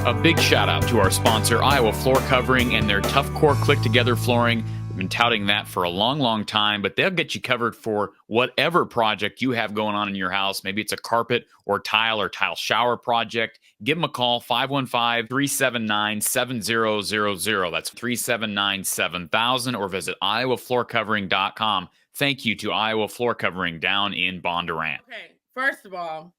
A big shout out to our sponsor, Iowa Floor Covering, and their Tough Core Click Together flooring. We've been touting that for a long, long time, but they'll get you covered for whatever project you have going on in your house. Maybe it's a carpet or tile shower project. Give them a call, 515-379-7000. That's 379-7000, or visit iowafloorcovering.com. Thank you to Iowa Floor Covering down in Bondurant. Okay, first of all,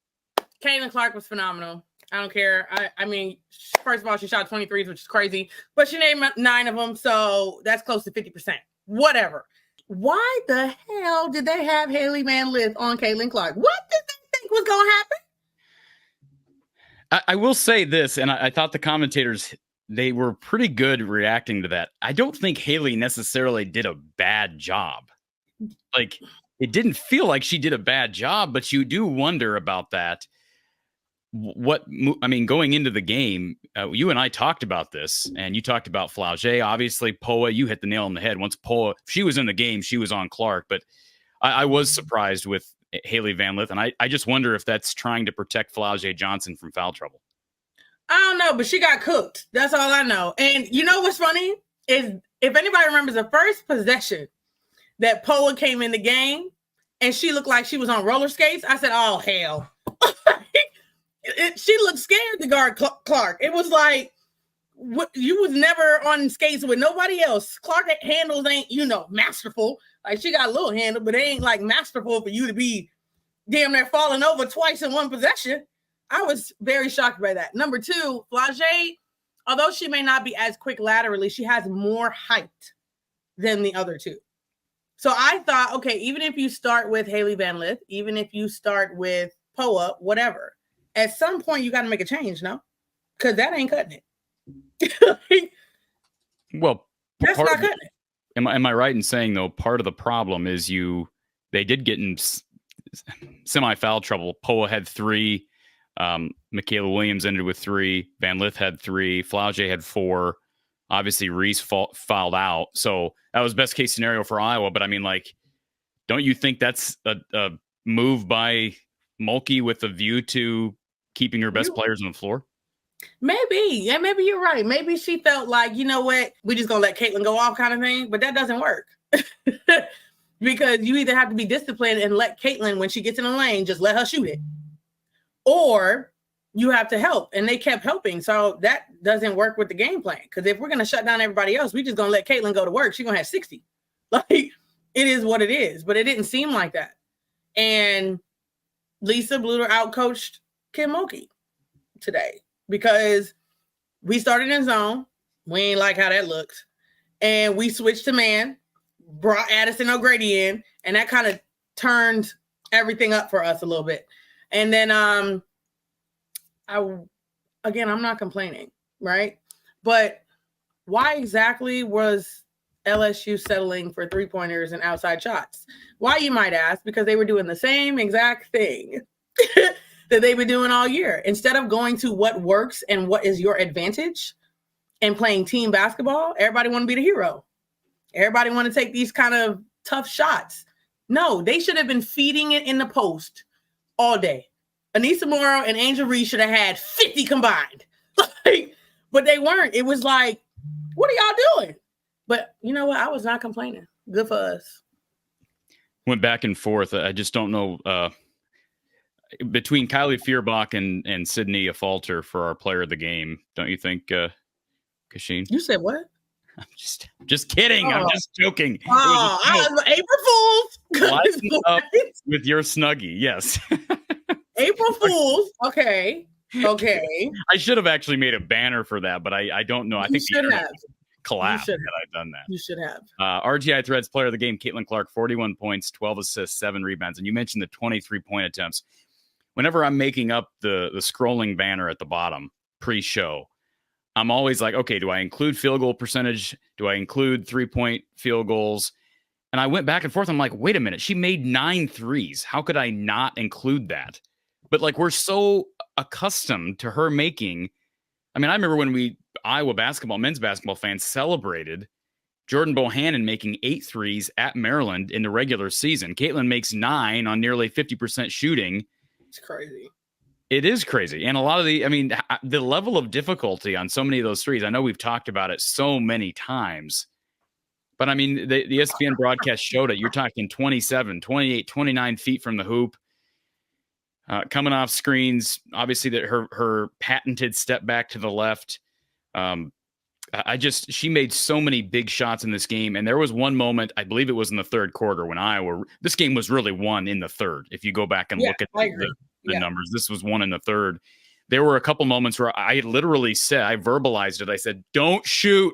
Caitlin Clark was phenomenal. I don't care. I mean, first of all, she shot 23s, which is crazy, but she named 9 of them, so that's close to 50%. Whatever. Why the hell did they have Hailey Van Lith on Caitlin Clark? What did they think was going to happen? I will say this, and I thought the commentators, they were pretty good reacting to that. I don't think Hailey necessarily did a bad job. Like, it didn't feel like she did a bad job, but you do wonder about that. Going into the game, you and I talked about this, and you talked about Flau'jae. Obviously, Poa, you hit the nail on the head. Once Poa, if she was in the game, she was on Clark. But I was surprised with Hailey Van Lith, and I just wonder if that's trying to protect Flau'jae Johnson from foul trouble. I don't know, but she got cooked. That's all I know. And you know what's funny is, if anybody remembers the first possession that Poa came in the game, and she looked like she was on roller skates, I said, oh, hell. She looked scared to guard Clark. It was like, you was never on skates with nobody else. Clark handles ain't, masterful. Like, she got a little handle, but they ain't like masterful for you to be damn near falling over twice in one possession. I was very shocked by that. Number 2, Flau'jae, although she may not be as quick laterally, she has more height than the other 2. So I thought, okay, even if you start with Hailey Van Lith, even if you start with Poa, whatever, at some point you got to make a change, no? Because that ain't cutting it. Well, that's not cutting it. Am I right in saying, though, part of the problem is they did get in semi-foul trouble. Poa had 3. Michaela Williams ended with 3. Van Lith had 3. Flau'jae had 4. Obviously, Reese fouled out. So that was best case scenario for Iowa. But I mean, like, don't you think that's a move by Mulkey with a view to keeping her best players on the floor? Maybe. Yeah, maybe you're right. Maybe she felt like, you know what, we just gonna let Caitlin go off kind of thing. But that doesn't work. Because you either have to be disciplined and let Caitlin, when she gets in the lane, just let her shoot it. Or you have to help. And they kept helping. So that doesn't work with the game plan. Because if we're going to shut down everybody else, we just going to let Caitlin go to work. She's going to have 60. Like, it is what it is. But it didn't seem like that. And Lisa Bluter outcoached Kim Mulkey today, because we started in zone. We ain't like how that looked. And we switched to man, brought Addison O'Grady in, and that kind of turned everything up for us a little bit. And then I'm not complaining, right? But why exactly was LSU settling for 3-pointers and outside shots? Why, you might ask? Because they were doing the same exact thing that they've been doing all year. Instead of going to what works and what is your advantage and playing team basketball, everybody want to be the hero. Everybody want to take these kind of tough shots. No, they should have been feeding it in the post all day. Anissa Morrow and Angel Reese should have had 50 combined. But they weren't. It was like, what are y'all doing? But you know what? I was not complaining. Good for us. Went back and forth. I just don't know. Between Kylie Feuerbach and Sydney Afalter for our player of the game, don't you think, Kasheen? You said what? I'm just kidding. I'm just joking. Oh, I was April Fools. Up with your Snuggie, yes. April Fools. Okay. I should have actually made a banner for that, but I don't know. I think you should have collapsed had I done that. You should have. RTI Threads player of the game, Caitlin Clark, 41 points, 12 assists, 7 rebounds. And you mentioned the 23-point attempts. Whenever I'm making up the scrolling banner at the bottom pre-show, I'm always like, okay, do I include field goal percentage? Do I include 3-point field goals? And I went back and forth. I'm like, wait a minute. She made 9 threes. How could I not include that? But like, we're so accustomed to her making. I mean, I remember when Iowa men's basketball fans celebrated Jordan Bohannon making 8 threes at Maryland in the regular season. Caitlin makes 9 on nearly 50% shooting. It's crazy. It is crazy. And a lot of the level of difficulty on so many of those threes, I know we've talked about it so many times, but I mean, the ESPN broadcast showed it. You're talking 27, 28, 29 feet from the hoop, coming off screens. Obviously, that her patented step back to the left. She made so many big shots in this game. And there was one moment, I believe it was in the third quarter, when this game was really won in the third. If you go back and look at the numbers, this was won in the third. There were a couple moments where I literally said, I verbalized it. I said, don't shoot.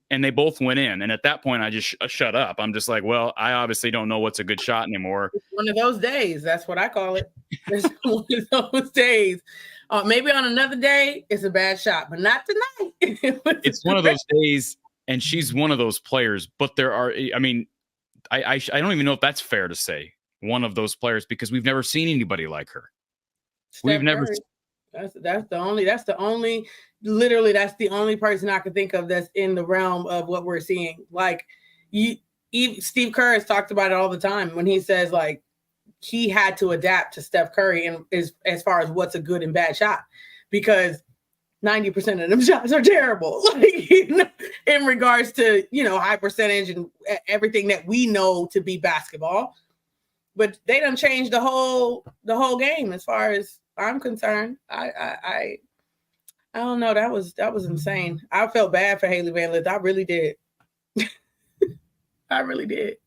And they both went in. And at that point, I just shut up. I'm just like, well, I obviously don't know what's a good shot anymore. It's one of those days. That's what I call it. It's one of those days. Maybe on another day, it's a bad shot, but not tonight. It's one of those days, and she's one of those players. But there are, I mean, I don't even know if that's fair to say one of those players, because we've never seen anybody like her. We've never. That's the only literally that's the only person I can think of that's in the realm of what we're seeing. Like Steve Kerr has talked about it all the time when he says like he had to adapt to Steph Curry and as far as what's a good and bad shot, because 90% of them shots are terrible. Like, in regards to, high percentage and everything that we know to be basketball. But they done changed the whole game as far as I'm concerned. I don't know. That was insane. I felt bad for Hailey Van Lith. I really did. I really did.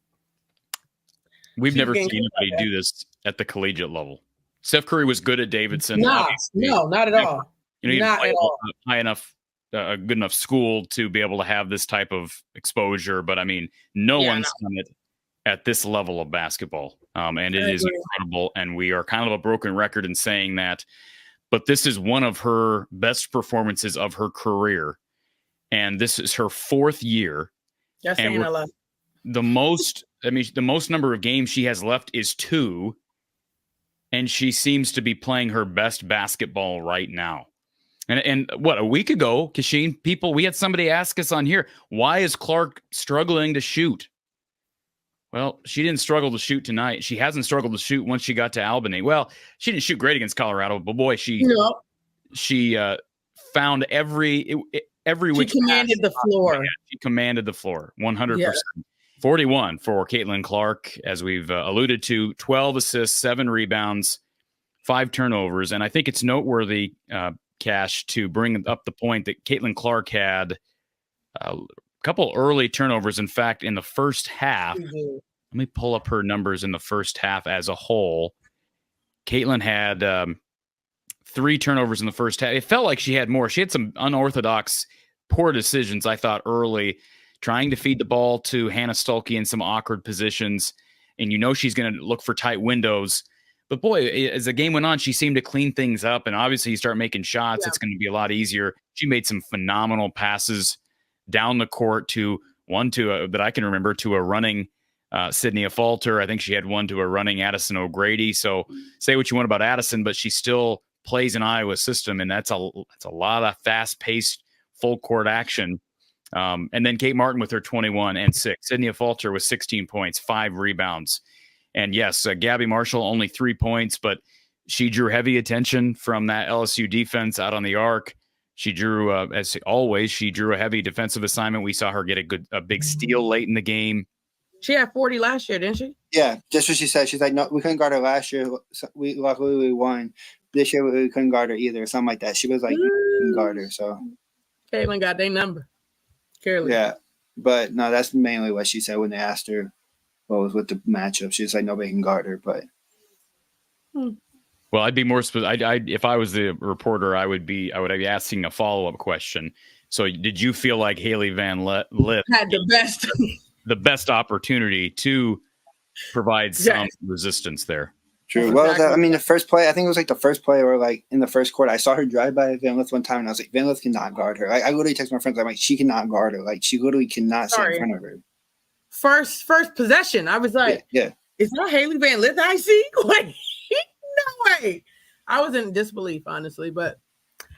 We've never seen anybody do this at the collegiate level. Steph Curry was good at Davidson. No, not at all. Not at all. High enough, a good enough school to be able to have this type of exposure. But I mean, no one's done it at this level of basketball. And it is incredible. And we are kind of a broken record in saying that. But this is one of her best performances of her career. And this is her fourth year. That's saying a lot. The most number of games she has left is 2. And she seems to be playing her best basketball right now. And what, a week ago, Kasheen, we had somebody ask us on here, why is Clark struggling to shoot? Well, she didn't struggle to shoot tonight. She hasn't struggled to shoot once she got to Albany. Well, she didn't shoot great against Colorado, but boy, she found every which she commanded the floor. She commanded the floor 100%. Yeah. 41 for Caitlin Clark, as we've alluded to, 12 assists, 7 rebounds, 5 turnovers. And I think it's noteworthy, Cash, to bring up the point that Caitlin Clark had a couple early turnovers. In fact, in the first half, let me pull up her numbers in the first half as a whole. Caitlin had 3 turnovers in the first half. It felt like she had more. She had some unorthodox, poor decisions, I thought, early, trying to feed the ball to Hannah Stuelke in some awkward positions. And she's going to look for tight windows. But boy, as the game went on, she seemed to clean things up. And obviously you start making shots, it's going to be a lot easier. She made some phenomenal passes down the court that I can remember, to a running Sydney Falter. I think she had one to a running Addison O'Grady. So say what you want about Addison, but she still plays in Iowa's system. And that's a lot of fast paced full court action. And then Kate Martin with her 21 and 6. Sydney Falter with 16 points, 5 rebounds. And yes, Gabby Marshall, only 3 points, but she drew heavy attention from that LSU defense out on the arc. She drew, as always, a heavy defensive assignment. We saw her get a big steal late in the game. She had 40 last year, didn't she? Yeah, just what she said. She's like, no, we couldn't guard her last year. Luckily, we won. This year, we couldn't guard her either, something like that. She was like, we couldn't guard her. So Caitlin got their number. Careless. Yeah, but no, that's mainly what she said when they asked her what was with the matchup. She was like, nobody can guard her. But well, I'd be more specific. If I was the reporter, I would be asking a follow-up question. So, did you feel like Hailey Van Lith had the best opportunity to provide some resistance there? True. Well, the first play, I think it was like the first play, or like in the first quarter, I saw her drive by Van Lith one time, and I was like, Van Lith cannot guard her. I literally texted my friends, I'm like, she cannot guard her. Like, she literally cannot sit in front of her. First possession, I was like, yeah. Is that Hailey Van Lith I see? Like, no way. I was in disbelief, honestly, but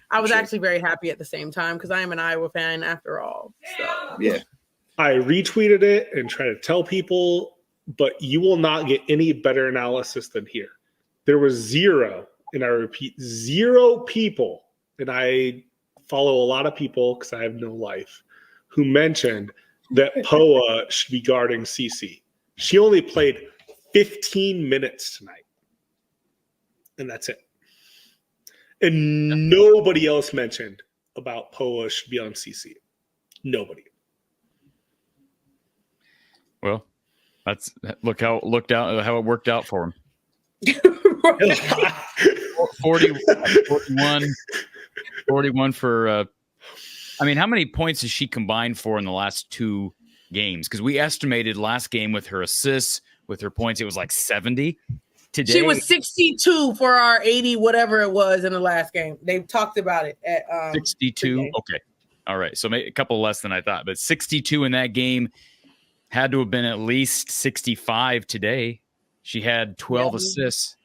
I was actually very happy at the same time, because I am an Iowa fan after all. So. Yeah. I retweeted it and tried to tell people, but you will not get any better analysis than here. There was 0 and I repeat, 0 people, and I follow a lot of people because I have no life, who mentioned that Poa should be guarding CC. She only played 15 minutes tonight, and that's it. And nobody else mentioned about Poa should be on CC. Nobody. Well, that's how it worked out for him. 41 for I mean, how many points has she combined for in the last 2 games? Because we estimated last game with her assists, with her points, it was like 70. Today she was 62 for our 80, whatever it was in the last game. They talked about it at 62. Okay. All right. So maybe a couple less than I thought, but 62 in that game. Had to have been at least 65 today. She had 12 assists.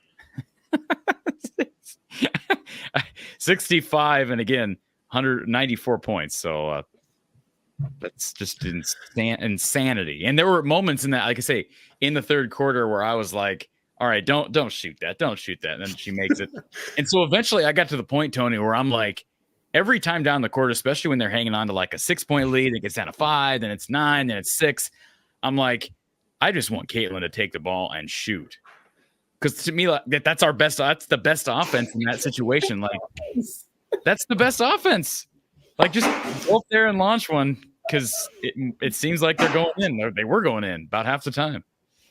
65 and again 194 points. So that's just insanity. And there were moments in that, like I say, in the third quarter where I was like, all right, don't shoot that. Don't shoot that. And then she makes it. And so eventually I got to the point, Tony, where I'm like, every time down the court, especially when they're hanging on to like a 6-point lead, it gets down to 5, then it's 9, then it's 6. I'm like, I just want Caitlin to take the ball and shoot. Because to me, like, that's the best offense in that situation. Like, that's the best offense. Like, just go up there and launch one because it seems like they're going in. They were going in about half the time.